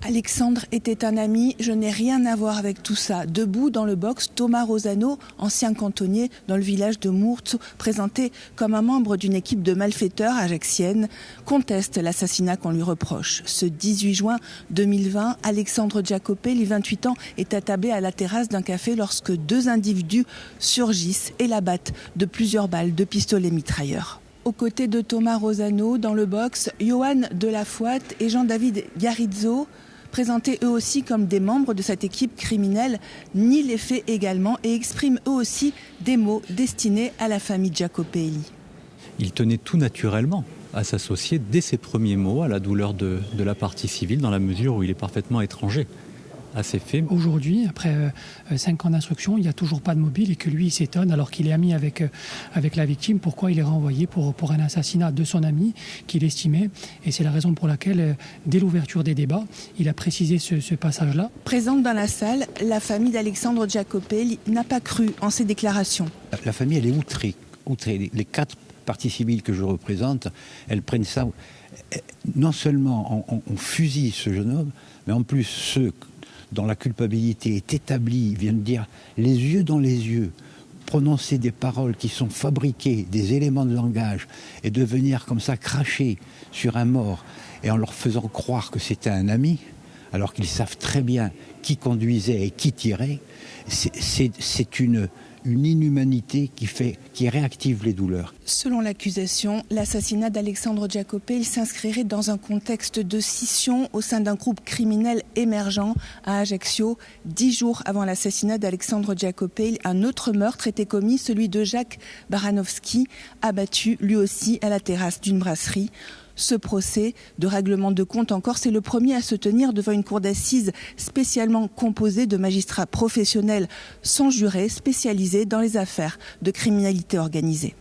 Alexandre était un ami, je n'ai rien à voir avec tout ça. Debout dans le box, Thomas Rosano, ancien cantonnier dans le village de Mourtz, présenté comme un membre d'une équipe de malfaiteurs ajaxienne, conteste l'assassinat qu'on lui reproche. Ce 18 juin 2020, Alexandre Giacopelli, 28 ans, est attablé à la terrasse d'un café lorsque deux individus surgissent et l'abattent de plusieurs balles de pistolet mitrailleur. Aux côtés de Thomas Rosano, dans le box, Johan Delafouette et Jean-David Garizzo, présentés eux aussi comme des membres de cette équipe criminelle, nient les faits également et expriment eux aussi des mots destinés à la famille Giacopelli. Il tenait tout naturellement à s'associer dès ses premiers mots à la douleur de la partie civile, dans la mesure où il est parfaitement étranger à ces faits. Aujourd'hui, après 5 ans d'instruction, il n'y a toujours pas de mobile et que lui, il s'étonne alors qu'il est ami avec la victime. Pourquoi il est renvoyé pour un assassinat de son ami qu'il estimait. Et c'est la raison pour laquelle, dès l'ouverture des débats, il a précisé ce passage-là. Présente dans la salle, la famille d'Alexandre Giacopelli n'a pas cru en ses déclarations. La famille, elle est outrée. Les 4 parties civiles que je représente, elles prennent ça. Non seulement on fusille ce jeune homme, mais en plus ceux dont la culpabilité est établie viennent dire les yeux dans les yeux, prononcer des paroles qui sont fabriquées, des éléments de langage, et de venir comme ça cracher sur un mort, et en leur faisant croire que c'était un ami, alors qu'ils savent très bien qui conduisait et qui tirait, c'est une inhumanité qui réactive les douleurs. Selon l'accusation, l'assassinat d'Alexandre Giacopelli s'inscrirait dans un contexte de scission au sein d'un groupe criminel émergent à Ajaccio. 10 jours avant l'assassinat d'Alexandre Giacopelli, un autre meurtre était commis, celui de Jacques Baranowski, abattu lui aussi à la terrasse d'une brasserie. Ce procès de règlement de compte encore, c'est le premier à se tenir devant une cour d'assises spécialement composée de magistrats professionnels sans jurés spécialisés dans les affaires de criminalité organisée.